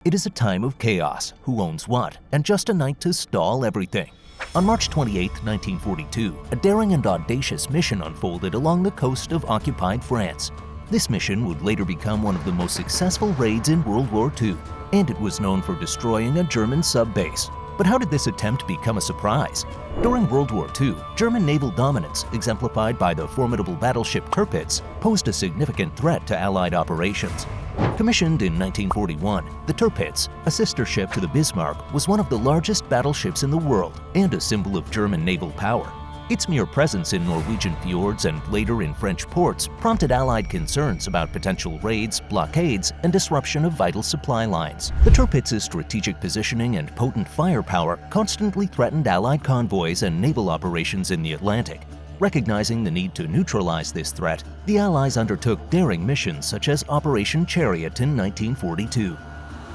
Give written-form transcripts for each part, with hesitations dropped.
It is a time of chaos, who owns what, and just a night to stall everything. On March 28, 1942, a daring and audacious mission unfolded along the coast of occupied France. This mission would later become one of the most successful raids in World War II, and it was known for destroying a German sub-base. But how did this attempt become a surprise? During World War II, German naval dominance, exemplified by the formidable battleship Tirpitz, posed a significant threat to Allied operations. Commissioned in 1941, the Tirpitz, a sister ship to the Bismarck, was one of the largest battleships in the world and a symbol of German naval power. Its mere presence in Norwegian fjords and later in French ports prompted Allied concerns about potential raids, blockades, and disruption of vital supply lines. The Tirpitz's strategic positioning and potent firepower constantly threatened Allied convoys and naval operations in the Atlantic. Recognizing the need to neutralize this threat, the Allies undertook daring missions such as Operation Chariot in 1942.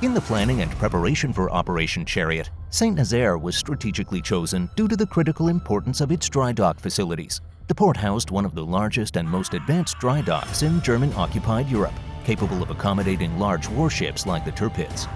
In the planning and preparation for Operation Chariot, Saint-Nazaire was strategically chosen due to the critical importance of its dry dock facilities. The port housed one of the largest and most advanced dry docks in German-occupied Europe, capable of accommodating large warships like the Tirpitz.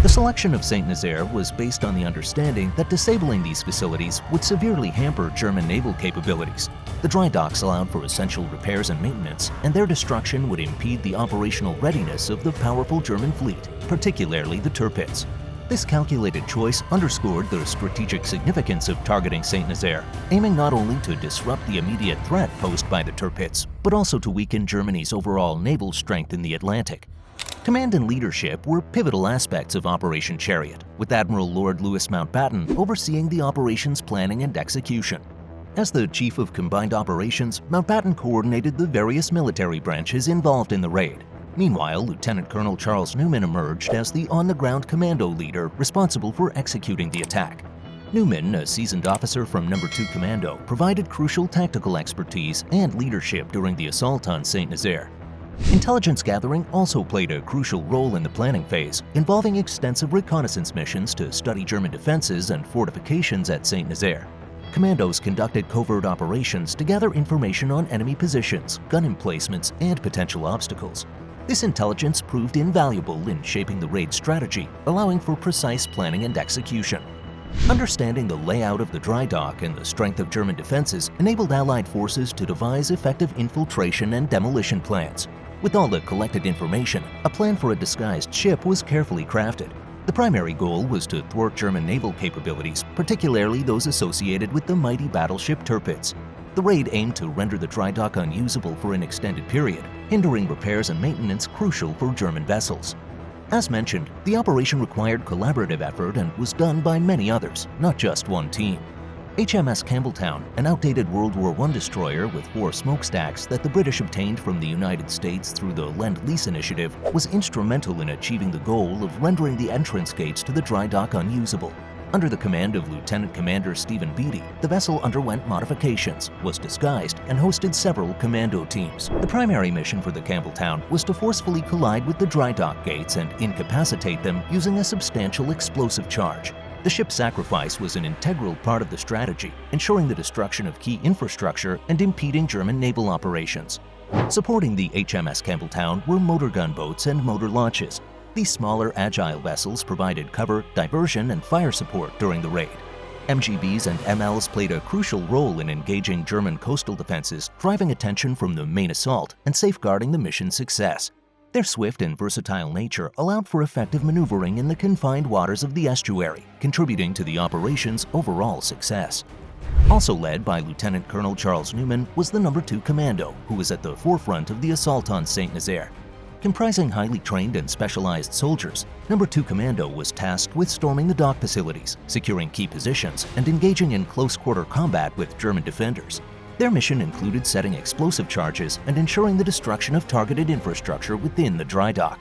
The selection of Saint-Nazaire was based on the understanding that disabling these facilities would severely hamper German naval capabilities. The dry docks allowed for essential repairs and maintenance, and their destruction would impede the operational readiness of the powerful German fleet, particularly the Tirpitz. This calculated choice underscored the strategic significance of targeting Saint-Nazaire, aiming not only to disrupt the immediate threat posed by the Tirpitz, but also to weaken Germany's overall naval strength in the Atlantic. Command and leadership were pivotal aspects of Operation Chariot, with Admiral Lord Louis Mountbatten overseeing the operation's planning and execution. As the Chief of Combined Operations, Mountbatten coordinated the various military branches involved in the raid. Meanwhile, Lieutenant Colonel Charles Newman emerged as the on-the-ground commando leader responsible for executing the attack. Newman, a seasoned officer from No. 2 Commando, provided crucial tactical expertise and leadership during the assault on Saint-Nazaire. Intelligence gathering also played a crucial role in the planning phase, involving extensive reconnaissance missions to study German defenses and fortifications at Saint-Nazaire. Commandos conducted covert operations to gather information on enemy positions, gun emplacements, and potential obstacles. This intelligence proved invaluable in shaping the raid strategy, allowing for precise planning and execution. Understanding the layout of the dry dock and the strength of German defenses enabled Allied forces to devise effective infiltration and demolition plans. With all the collected information, a plan for a disguised ship was carefully crafted. The primary goal was to thwart German naval capabilities, particularly those associated with the mighty battleship Tirpitz. The raid aimed to render the dry dock unusable for an extended period, hindering repairs and maintenance crucial for German vessels. As mentioned, the operation required collaborative effort and was done by many others, not just one team. HMS Campbelltown, an outdated World War I destroyer with 4 smokestacks that the British obtained from the United States through the Lend-Lease initiative, was instrumental in achieving the goal of rendering the entrance gates to the dry dock unusable. Under the command of Lieutenant Commander Stephen Beatty, the vessel underwent modifications, was disguised, and hosted several commando teams. The primary mission for the Campbelltown was to forcefully collide with the dry dock gates and incapacitate them using a substantial explosive charge. The ship's sacrifice was an integral part of the strategy, ensuring the destruction of key infrastructure and impeding German naval operations. Supporting the HMS Campbelltown were motor gunboats and motor launches. These smaller, agile vessels provided cover, diversion, and fire support during the raid. MGBs and MLs played a crucial role in engaging German coastal defenses, driving attention from the main assault and safeguarding the mission's success. Their swift and versatile nature allowed for effective maneuvering in the confined waters of the estuary, contributing to the operation's overall success. Also led by Lieutenant Colonel Charles Newman was the No. 2 Commando, who was at the forefront of the assault on Saint-Nazaire. Comprising highly trained and specialized soldiers, No. 2 Commando was tasked with storming the dock facilities, securing key positions, and engaging in close-quarter combat with German defenders. Their mission included setting explosive charges and ensuring the destruction of targeted infrastructure within the dry dock.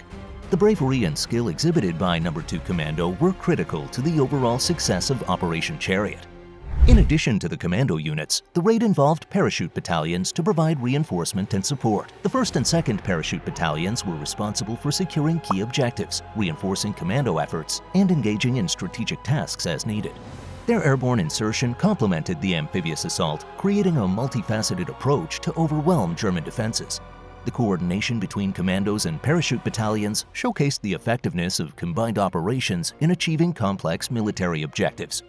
The bravery and skill exhibited by No. 2 Commando were critical to the overall success of Operation Chariot. In addition to the commando units, the raid involved parachute battalions to provide reinforcement and support. The 1st and 2nd Parachute Battalions were responsible for securing key objectives, reinforcing commando efforts, and engaging in strategic tasks as needed. Their airborne insertion complemented the amphibious assault, creating a multifaceted approach to overwhelm German defenses. The coordination between commandos and parachute battalions showcased the effectiveness of combined operations in achieving complex military objectives.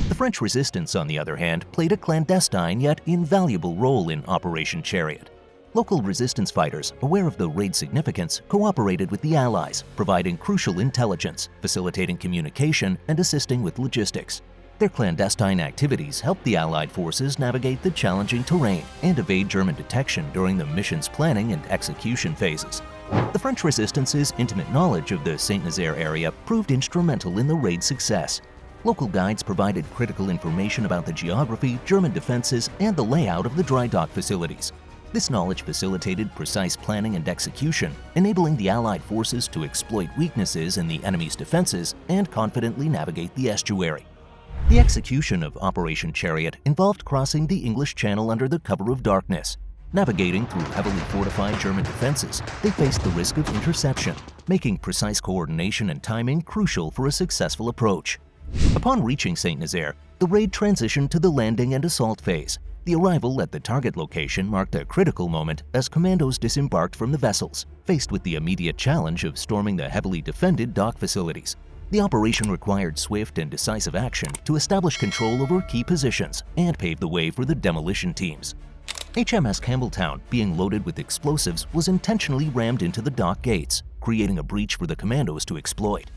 The French resistance, on the other hand, played a clandestine yet invaluable role in Operation Chariot. Local resistance fighters, aware of the raid's significance, cooperated with the Allies, providing crucial intelligence, facilitating communication, and assisting with logistics. Their clandestine activities helped the Allied forces navigate the challenging terrain and evade German detection during the mission's planning and execution phases. The French resistance's intimate knowledge of the Saint-Nazaire area proved instrumental in the raid's success. Local guides provided critical information about the geography, German defenses, and the layout of the dry dock facilities. This knowledge facilitated precise planning and execution, enabling the Allied forces to exploit weaknesses in the enemy's defenses and confidently navigate the estuary. The execution of Operation Chariot involved crossing the English Channel under the cover of darkness. Navigating through heavily fortified German defenses, they faced the risk of interception, making precise coordination and timing crucial for a successful approach. Upon reaching Saint-Nazaire, the raid transitioned to the landing and assault phase. The arrival at the target location marked a critical moment as commandos disembarked from the vessels, faced with the immediate challenge of storming the heavily defended dock facilities. The operation required swift and decisive action to establish control over key positions and pave the way for the demolition teams. HMS Campbelltown, being loaded with explosives, was intentionally rammed into the dock gates, creating a breach for the commandos to exploit.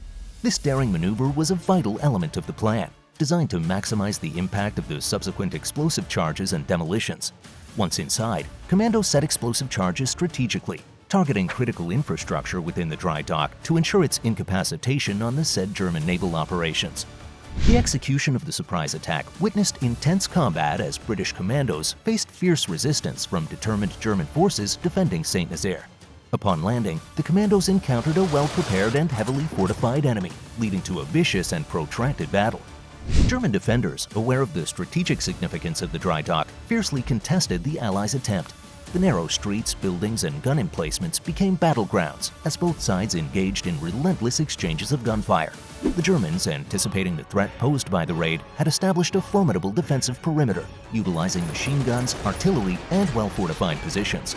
This daring maneuver was a vital element of the plan, designed to maximize the impact of the subsequent explosive charges and demolitions. Once inside, commandos set explosive charges strategically, targeting critical infrastructure within the dry dock to ensure its incapacitation on the said German naval operations. The execution of the surprise attack witnessed intense combat as British commandos faced fierce resistance from determined German forces defending Saint-Nazaire. Upon landing, the commandos encountered a well-prepared and heavily fortified enemy, leading to a vicious and protracted battle. German defenders, aware of the strategic significance of the dry dock, fiercely contested the Allies' attempt. The narrow streets, buildings, and gun emplacements became battlegrounds as both sides engaged in relentless exchanges of gunfire. The Germans, anticipating the threat posed by the raid, had established a formidable defensive perimeter, utilizing machine guns, artillery, and well-fortified positions.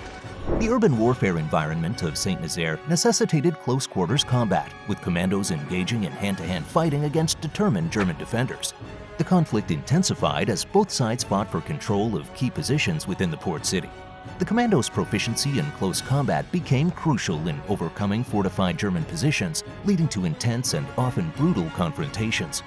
The urban warfare environment of Saint-Nazaire necessitated close-quarters combat, with commandos engaging in hand-to-hand fighting against determined German defenders. The conflict intensified as both sides fought for control of key positions within the port city. The commandos' proficiency in close combat became crucial in overcoming fortified German positions, leading to intense and often brutal confrontations.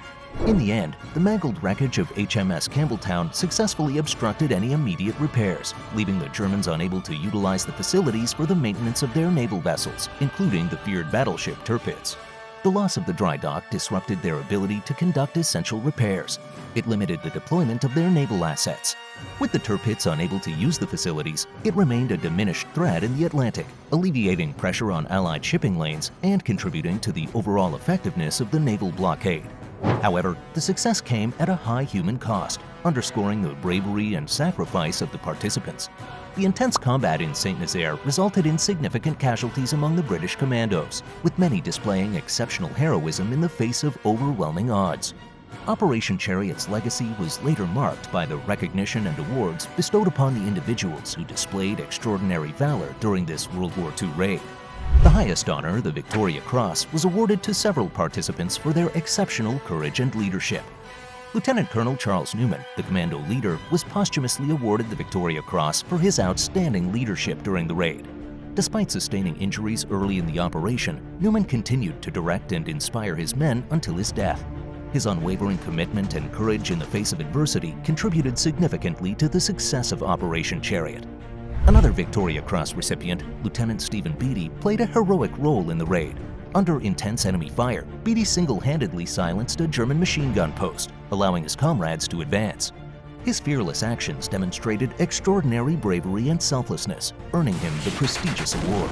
In the end, the mangled wreckage of HMS Campbelltown successfully obstructed any immediate repairs, leaving the Germans unable to utilize the facilities for the maintenance of their naval vessels, including the feared battleship Tirpitz. The loss of the dry dock disrupted their ability to conduct essential repairs. It limited the deployment of their naval assets. With the Tirpitz unable to use the facilities, it remained a diminished threat in the Atlantic, alleviating pressure on Allied shipping lanes and contributing to the overall effectiveness of the naval blockade. However, the success came at a high human cost, underscoring the bravery and sacrifice of the participants. The intense combat in Saint-Nazaire resulted in significant casualties among the British commandos, with many displaying exceptional heroism in the face of overwhelming odds. Operation Chariot's legacy was later marked by the recognition and awards bestowed upon the individuals who displayed extraordinary valor during this World War II raid. The highest honor, the Victoria Cross, was awarded to several participants for their exceptional courage and leadership. Lieutenant Colonel Charles Newman, the commando leader, was posthumously awarded the Victoria Cross for his outstanding leadership during the raid. Despite sustaining injuries early in the operation, Newman continued to direct and inspire his men until his death. His unwavering commitment and courage in the face of adversity contributed significantly to the success of Operation Chariot. Another Victoria Cross recipient, Lieutenant Stephen Beatty, played a heroic role in the raid. Under intense enemy fire, Beatty single-handedly silenced a German machine gun post, allowing his comrades to advance. His fearless actions demonstrated extraordinary bravery and selflessness, earning him the prestigious award.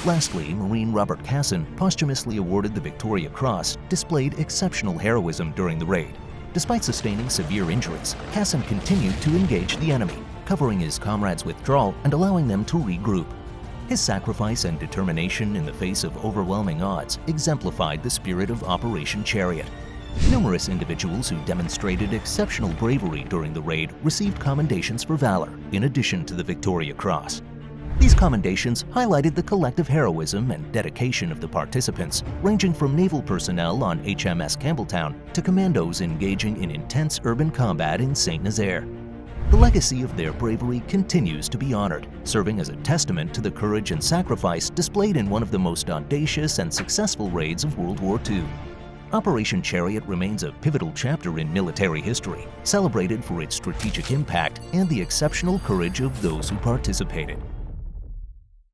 Lastly, Marine Robert Casson, posthumously awarded the Victoria Cross, displayed exceptional heroism during the raid. Despite sustaining severe injuries, Casson continued to engage the enemy, covering his comrades' withdrawal and allowing them to regroup. His sacrifice and determination in the face of overwhelming odds exemplified the spirit of Operation Chariot. Numerous individuals who demonstrated exceptional bravery during the raid received commendations for valor, in addition to the Victoria Cross. These commendations highlighted the collective heroism and dedication of the participants, ranging from naval personnel on HMS Campbelltown to commandos engaging in intense urban combat in Saint-Nazaire. The legacy of their bravery continues to be honored, serving as a testament to the courage and sacrifice displayed in one of the most audacious and successful raids of World War II. Operation Chariot remains a pivotal chapter in military history, celebrated for its strategic impact and the exceptional courage of those who participated.